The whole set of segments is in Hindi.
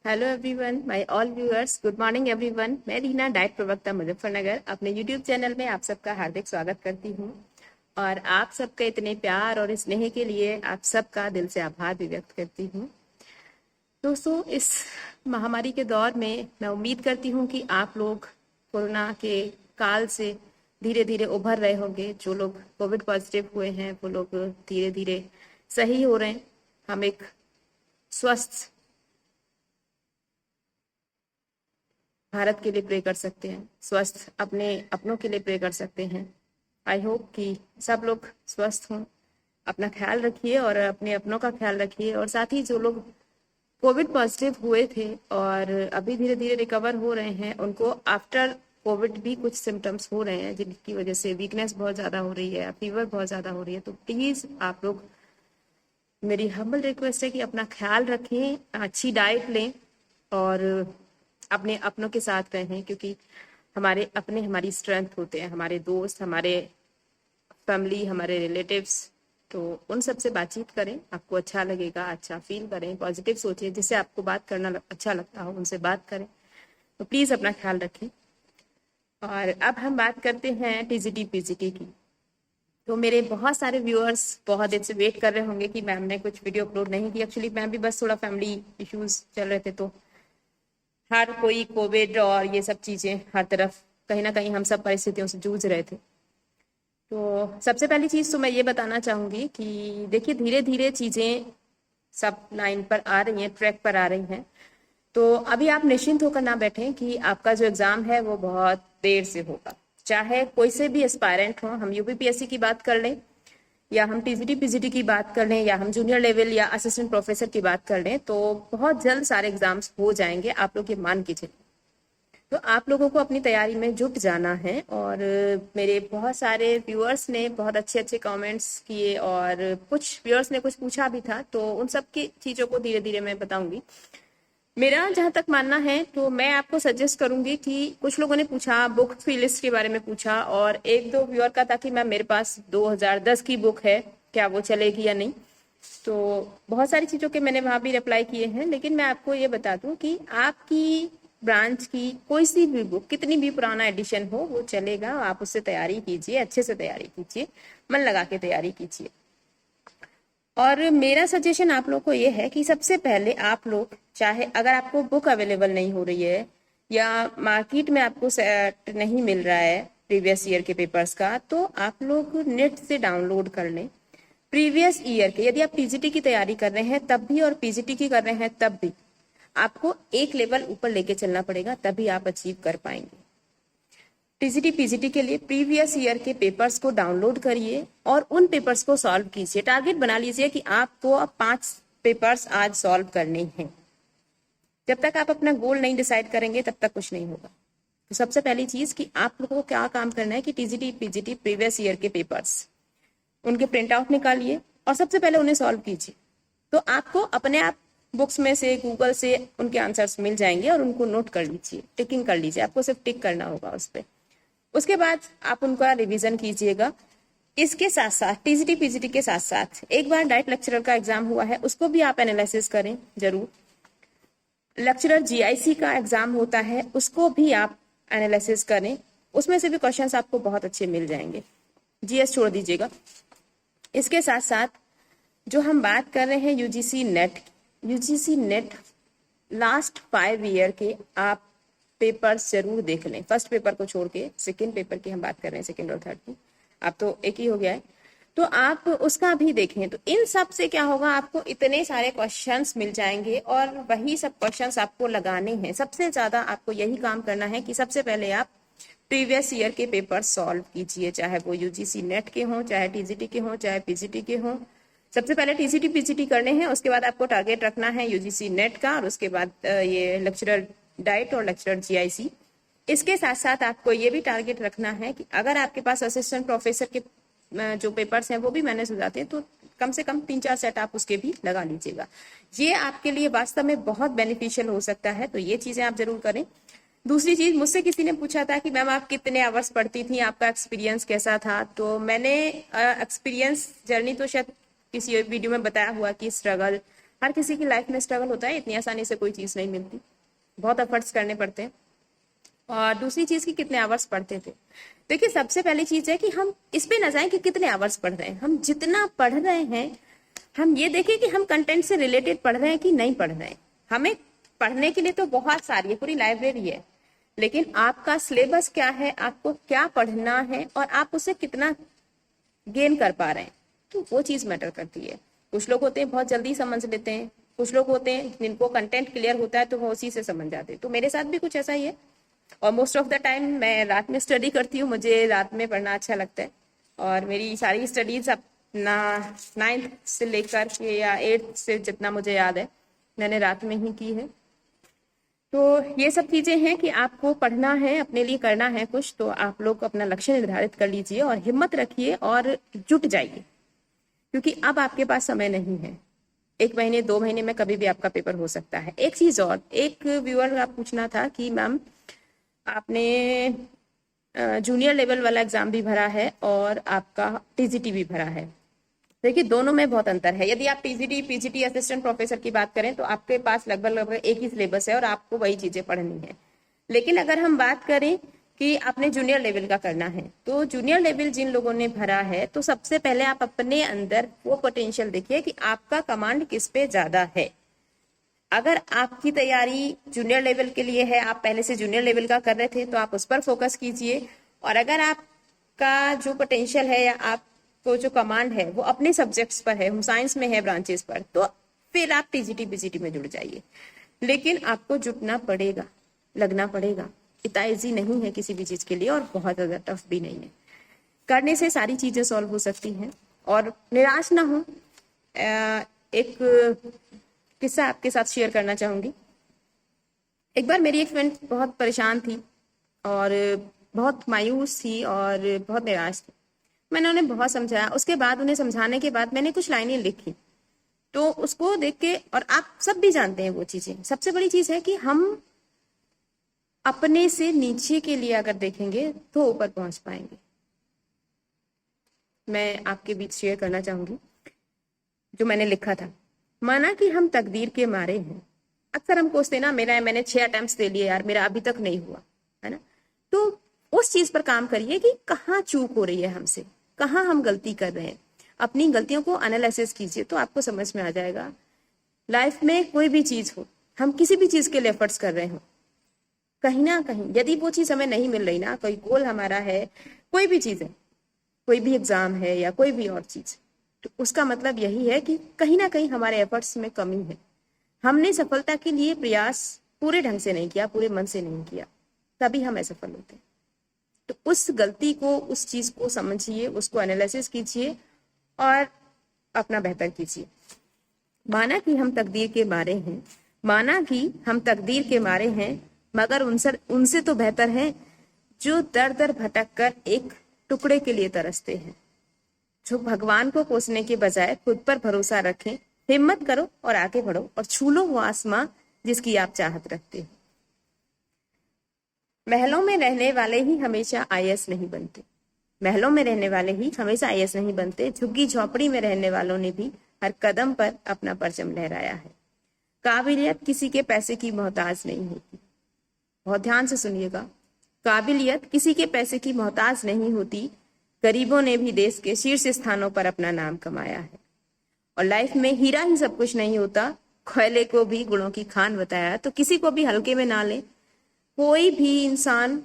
Hello everyone, my all viewers, good morning everyone. मैं रीना, डाइट प्रवक्ता मुजफ्फरनगर, अपने यूट्यूब चैनल में आप सबका हार्दिक स्वागत करती हूँ। और आप सबके इतने प्यार और स्नेह के लिए आप सबका दिल से आभार भी व्यक्त करती हूँ। दोस्तों, इस महामारी के दौर में मैं उम्मीद करती हूँ कि आप लोग कोरोना के काल से धीरे धीरे उभर रहे होंगे। जो लोग कोविड पॉजिटिव हुए हैं वो लोग धीरे धीरे सही हो रहे हैं। हम एक स्वस्थ भारत के लिए प्रे कर सकते हैं, स्वस्थ अपने अपनों के लिए प्रे कर सकते हैं। आई होप कि सब लोग स्वस्थ हों। अपना ख्याल रखिए और अपने अपनों का ख्याल रखिए। और साथ ही जो लोग कोविड पॉजिटिव हुए थे और अभी धीरे धीरे रिकवर हो रहे हैं, उनको आफ्टर कोविड भी कुछ सिम्टम्स हो रहे हैं जिनकी वजह से वीकनेस बहुत ज़्यादा हो रही है, फीवर बहुत ज़्यादा हो रही है। तो प्लीज़ आप लोग, मेरी हम्बल रिक्वेस्ट है कि अपना ख्याल रखें, अच्छी डाइट लें और अपने अपनों के साथ रहें, क्योंकि हमारे अपने हमारी स्ट्रेंथ होते हैं, हमारे दोस्त, हमारे फैमिली, हमारे रिलेटिव्स। तो उन सब से बातचीत करें, आपको अच्छा लगेगा, अच्छा फील करें, पॉजिटिव सोचें, जिससे आपको बात करना अच्छा लगता हो उनसे बात करें। तो प्लीज़ अपना ख्याल रखें। और अब हम बात करते हैं टीजीटी पीजीटी की। तो मेरे बहुत सारे व्यूअर्स बहुत दिन से वेट कर रहे होंगे कि मैम ने कुछ वीडियो अपलोड नहीं की। एक्चुअली मैम भी बस थोड़ा फैमिली इश्यूज चल रहे थे, तो हर कोई कोविड और ये सब चीजें हर तरफ कहीं ना कहीं हम सब परिस्थितियों से जूझ रहे थे। तो सबसे पहली चीज तो मैं ये बताना चाहूंगी कि देखिए, धीरे धीरे चीजें सब लाइन पर आ रही हैं, ट्रैक पर आ रही हैं। तो अभी आप निश्चिंत होकर ना बैठें कि आपका जो एग्जाम है वो बहुत देर से होगा। चाहे कोई से भी एस्पायरेंट हो, हम यूपीपीएससी की बात कर लें या हम टीजीटी पीजीटी की बात कर लें या हम जूनियर लेवल या असिस्टेंट प्रोफेसर की बात कर लें, तो बहुत जल्द सारे एग्जाम्स हो जाएंगे, आप लोग ये मान के चलिए। तो आप लोगों को अपनी तैयारी में जुट जाना है। और मेरे बहुत सारे व्यूअर्स ने बहुत अच्छे अच्छे कमेंट्स किए और कुछ व्यूअर्स ने कुछ पूछा भी था, तो उन सब की चीज़ों को धीरे धीरे मैं बताऊंगी। मेरा जहां तक मानना है, तो मैं आपको सजेस्ट करूंगी कि कुछ लोगों ने पूछा, बुक फी लिस्ट के बारे में पूछा, और एक दो व्यूअर का था कि मैम मेरे पास 2010 की बुक है, क्या वो चलेगी या नहीं। तो बहुत सारी चीज़ों के मैंने वहां भी रिप्लाई किए हैं, लेकिन मैं आपको ये बता दूं कि आपकी ब्रांच की कोई सी भी बुक, कितनी भी पुराना एडिशन हो, वो चलेगा। आप उससे तैयारी कीजिए, अच्छे से तैयारी कीजिए, मन लगा के तैयारी कीजिए। और मेरा सजेशन आप लोग को ये है कि सबसे पहले आप लोग, चाहे अगर आपको बुक अवेलेबल नहीं हो रही है या मार्केट में आपको सेट नहीं मिल रहा है प्रीवियस ईयर के पेपर्स का, तो आप लोग नेट से डाउनलोड कर लें प्रीवियस ईयर के। यदि आप पीजीटी की तैयारी कर रहे हैं तब भी और पीजीटी की कर रहे हैं तब भी, आपको एक लेवल ऊपर लेके चलना पड़ेगा, तभी आप अचीव कर पाएंगे। टीजीटी पीजीटी के लिए प्रीवियस ईयर के पेपर्स को डाउनलोड करिए और उन पेपर्स को सॉल्व कीजिए। टारगेट बना लीजिए कि आपको अब 5 पेपर्स आज सॉल्व करने हैं। जब तक आप अपना गोल नहीं डिसाइड करेंगे तब तक कुछ नहीं होगा। तो सबसे पहली चीज कि आप लोगों को क्या काम करना है कि टीजीटी पीजीटी प्रीवियस ईयर के पेपर्स, उनके प्रिंट आउट निकालिए और सबसे पहले उन्हें सॉल्व कीजिए। तो आपको अपने आप बुक्स में से, गूगल से उनके आंसर्स मिल जाएंगे और उनको नोट कर लीजिए, टिकिंग कर लीजिए। आपको सिर्फ टिक करना होगा उस पर। उसके बाद आप उनका रिवीजन कीजिएगा। इसके साथ साथ टीजीटी पीजीटी के साथ साथ एक बार डाइट लेक्चरर का एग्जाम हुआ है, उसको भी आप एनालिसिस करें जरूर। लेक्चरर जीआईसी का एग्जाम होता है, उसको भी आप एनालिसिस करें, उसमें से भी क्वेश्चंस आपको बहुत अच्छे मिल जाएंगे। जीएस छोड़ दीजिएगा। इसके साथ साथ जो हम बात कर रहे हैं यूजीसी नेट लास्ट 5 ईयर के आप पेपर्स जरूर देख लें। फर्स्ट पेपर को छोड़ के सेकेंड पेपर की हम बात कर रहे हैं, सेकेंड और थर्ड की, अब तो एक ही हो गया है, तो आप उसका भी देखें। तो इन सब से क्या होगा, आपको इतने सारे क्वेश्चंस मिल जाएंगे और वही सब क्वेश्चंस आपको लगाने हैं। सबसे ज्यादा आपको यही काम करना है कि सबसे पहले आप प्रीवियस ईयर के पेपर सॉल्व कीजिए, चाहे वो यूजीसी नेट के हों, चाहे टीजीटी के हों, चाहे पीजीटी के हों। सबसे पहले टीजीटी पीजीटी करने हैं, उसके बाद आपको टारगेट रखना है यूजीसी नेट का, और उसके बाद ये लेक्चरर डाइट और लेक्चरर जीआईसी। इसके साथ साथ आपको ये भी टारगेट रखना है कि अगर आपके पास असिस्टेंट प्रोफेसर के जो पेपर्स हैं वो भी मैनेज हो जाते हैं, तो कम से कम 3-4 सेट आप उसके भी लगा लीजिएगा। ये आपके लिए वास्तव में बहुत बेनिफिशियल हो सकता है, तो ये चीजें आप जरूर करें। दूसरी चीज, मुझसे किसी ने पूछा था कि मैम आप कितने आवर्स पढ़ती थी, आपका एक्सपीरियंस कैसा था। तो मैंने एक्सपीरियंस जर्नी तो शायद किसी वीडियो में बताया हुआ कि स्ट्रगल हर किसी की लाइफ में स्ट्रगल होता है, इतनी आसानी से कोई चीज नहीं मिलती, बहुत एफर्ट्स करने पड़ते हैं। और दूसरी चीज की कितने आवर्स पढ़ते थे। देखिए सबसे पहली चीज है कि हम इस पे ना जाएं कि कितने आवर्स पढ़ रहे हैं, हम जितना पढ़ रहे हैं हम ये देखें कि हम कंटेंट से रिलेटेड पढ़ रहे हैं कि नहीं पढ़ रहे हैं। हमें पढ़ने के लिए तो बहुत सारी है, पूरी लाइब्रेरी है, लेकिन आपका सिलेबस क्या है, आपको क्या पढ़ना है और आप उसे कितना गेन कर पा रहे हैं, तो वो चीज मैटर करती है। कुछ लोग होते हैं बहुत जल्दी समझ लेते हैं, कुछ लोग होते हैं जिनको कंटेंट क्लियर होता है तो वो उसी से समझ जाते हैं। तो मेरे साथ भी कुछ ऐसा ही है, और मोस्ट ऑफ द टाइम मैं रात में स्टडी करती हूँ, मुझे रात में पढ़ना अच्छा लगता है। और मेरी सारी स्टडीज अपना 9th से लेकर के या 8th से जितना मुझे याद है मैंने रात में ही की है। तो ये सब चीजें हैं कि आपको पढ़ना है, अपने लिए करना है कुछ, तो आप लोग अपना लक्ष्य निर्धारित कर लीजिए और हिम्मत रखिए और जुट जाइए, क्योंकि अब आपके पास समय नहीं है। 1 महीने 2 महीने में कभी भी आपका पेपर हो सकता है। एक चीज और, एक व्यूअर का पूछना था कि मैम आपने जूनियर लेवल वाला एग्जाम भी भरा है और आपका टीजीटी भी भरा है। देखिए दोनों में बहुत अंतर है। यदि आप टीजीटी पीजीटी असिस्टेंट प्रोफेसर की बात करें तो आपके पास लगभग एक ही सिलेबस है और आपको वही चीजें पढ़नी है। लेकिन अगर हम बात करें कि आपने जूनियर लेवल का करना है, तो जूनियर लेवल जिन लोगों ने भरा है, तो सबसे पहले आप अपने अंदर वो पोटेंशियल देखिए कि आपका कमांड किस पे ज्यादा है। अगर आपकी तैयारी जूनियर लेवल के लिए है, आप पहले से जूनियर लेवल का कर रहे थे, तो आप उस पर फोकस कीजिए। और अगर आपका जो पोटेंशियल है या आपको जो कमांड है वो अपने सब्जेक्ट्स पर है, हम साइंस में है ब्रांचेस पर, तो फिर आप टीजीटी पीजीटी में जुड़ जाइए। लेकिन आपको जुटना पड़ेगा, लगना पड़ेगा। इतना ईजी नहीं है किसी भी चीज के लिए और बहुत ज्यादा टफ भी नहीं है। करने से सारी चीजें सॉल्व हो सकती हैं और निराश ना हो। एक किस्सा आपके साथ शेयर करना चाहूंगी। एक बार मेरी एक फ्रेंड बहुत परेशान थी और बहुत मायूस थी और बहुत निराश थी। मैंने उन्हें बहुत समझाया, उसके बाद उन्हें समझाने के बाद मैंने कुछ लाइनें लिखी, तो उसको देख के, और आप सब भी जानते हैं वो चीजें, सबसे बड़ी चीज है कि हम अपने से नीचे के लिए अगर देखेंगे तो ऊपर पहुंच पाएंगे। मैं आपके बीच शेयर करना चाहूंगी जो मैंने लिखा था। माना कि हम तकदीर के मारे हैं। अक्सर हम सोचते ना, मैंने 6 अटेम्प्ट्स दे लिए यार, मेरा अभी तक नहीं हुआ, है ना। तो उस चीज पर काम करिए कि कहाँ चूक हो रही है हमसे, कहाँ हम गलती कर रहे हैं। अपनी गलतियों को एनालिसिस कीजिए तो आपको समझ में आ जाएगा। लाइफ में कोई भी चीज हो, हम किसी भी चीज के लिए एफर्ट्स कर रहे हो, कहीं ना कहीं यदि वो चीज हमें नहीं मिल रही ना, कोई गोल हमारा है, कोई भी चीज है, कोई भी एग्जाम है या कोई भी और चीज, तो उसका मतलब यही है कि कहीं ना कहीं हमारे एफर्ट्स में कमी है। हमने सफलता के लिए प्रयास पूरे ढंग से नहीं किया, पूरे मन से नहीं किया, तभी हम असफल होते हैं। तो उस गलती को, उस चीज को समझिए, उसको एनालिसिस कीजिए और अपना बेहतर कीजिए। माना कि हम तकदीर के मारे हैं, माना कि हम तकदीर के मारे हैं, मगर उनसे तो बेहतर हैं जो दर दर भटक कर एक टुकड़े के लिए तरसते हैं, जो भगवान को कोसने के बजाय खुद पर भरोसा रखें। हिम्मत करो और आगे बढ़ो और छू लो वो आसमां जिसकी आप चाहत रखते हो। महलों में रहने वाले ही हमेशा आईएएस नहीं बनते, महलों में रहने वाले ही हमेशा आईएएस नहीं बनते। झुग्गी झोपड़ी में रहने वालों ने भी हर कदम पर अपना परचम लहराया है। काबिलियत किसी के पैसे की मोहताज नहीं होती। बहुत ध्यान से सुनिएगा, काबिलियत किसी के पैसे की मोहताज नहीं होती। गरीबों ने भी देश के शीर्ष स्थानों पर अपना नाम कमाया है। और लाइफ में हीरा ही सब कुछ नहीं होता, कोयले को भी गुणों की खान बताया। तो किसी को भी हल्के में ना ले। कोई भी इंसान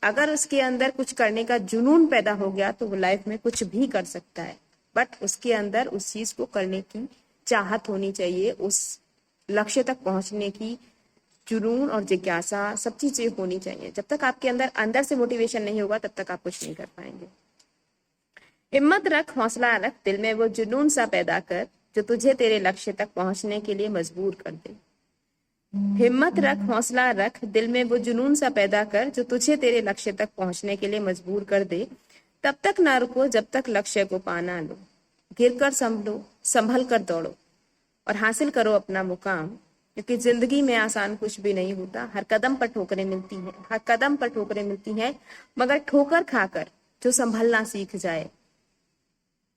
अगर उसके अंदर कुछ करने का जुनून पैदा हो गया तो वो लाइफ में कुछ भी कर सकता है, बट उसके अंदर उस चीज को करने की चाहत होनी चाहिए, उस लक्ष्य तक पहुंचने की जुनून और जिज्ञासा, सब चीजें होनी चाहिए। जब तक आपके अंदर से मोटिवेशन नहीं होगा तब तक आप कुछ नहीं कर पाएंगे। हिम्मत रख, हौसला रख, दिल में वो जुनून सा पैदा कर जो तुझे तेरे लक्ष्य तक पहुंचने के लिए मजबूर कर दे। हिम्मत रख, हौसला रख, दिल में वो जुनून सा पैदा कर जो तुझे तेरे लक्ष्य तक पहुंचने के लिए मजबूर कर दे। तब तक ना रुको जब तक लक्ष्य को पाना लो। गिर कर संभलो, संभल कर दौड़ो और हासिल करो अपना मुकाम, क्योंकि जिंदगी में आसान कुछ भी नहीं होता। हर कदम पर ठोकरें मिलती हैं, हर कदम पर ठोकरें मिलती हैं, मगर ठोकर खाकर जो संभलना सीख जाए,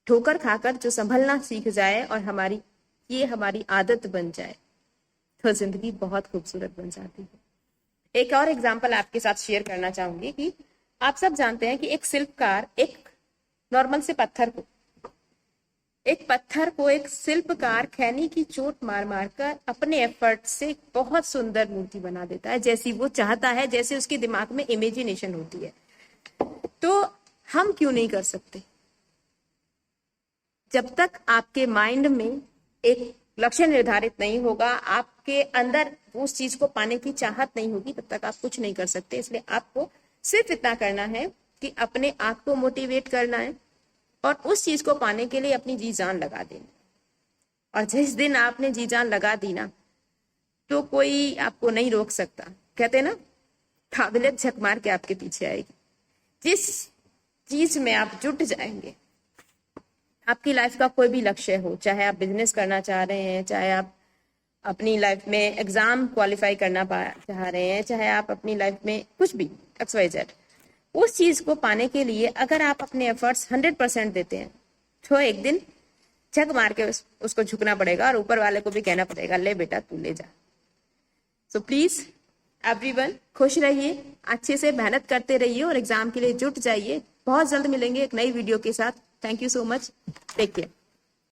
ठोकर खाकर जो संभलना सीख जाए और हमारी ये हमारी आदत बन जाए तो जिंदगी बहुत खूबसूरत बन जाती है। एक और एग्जांपल आपके साथ शेयर करना चाहूंगी कि आप सब जानते हैं कि एक शिल्पकार एक नॉर्मल से पत्थर को एक शिल्पकार खैनी की चोट मार मार कर अपने एफर्ट से एक बहुत सुंदर मूर्ति बना देता है, जैसी वो चाहता है, जैसे उसके दिमाग में इमेजिनेशन होती है। तो हम क्यों नहीं कर सकते? जब तक आपके माइंड में एक लक्ष्य निर्धारित नहीं होगा, आपके अंदर उस चीज को पाने की चाहत नहीं होगी, तब तक आप कुछ नहीं कर सकते। इसलिए आपको सिर्फ इतना करना है कि अपने आप को मोटिवेट करना है और उस चीज को पाने के लिए अपनी जी जान लगा देना। और जिस दिन आपने जी जान लगा दी ना, तो कोई आपको नहीं रोक सकता। कहते ना, काबिलियत झक मार के आपके पीछे आएगी। जिस चीज में आप जुट जाएंगे, आपकी लाइफ का कोई भी लक्ष्य हो, चाहे आप बिजनेस करना चाह रहे हैं, चाहे आप अपनी लाइफ में एग्जाम क्वालिफाई करना चाह रहे हैं, चाहे आप अपनी लाइफ में कुछ भी XYZ, उस चीज को पाने के लिए अगर आप अपने एफर्ट्स 100% देते हैं, तो एक दिन झक मार के उसको झुकना पड़ेगा और ऊपर वाले को भी कहना पड़ेगा, ले बेटा तू ले जा। सो प्लीज एवरीवन, खुश रहिए, अच्छे से मेहनत करते रहिए और एग्जाम के लिए जुट जाइए। बहुत जल्द मिलेंगे एक नई वीडियो के साथ। Thank you so much, take care.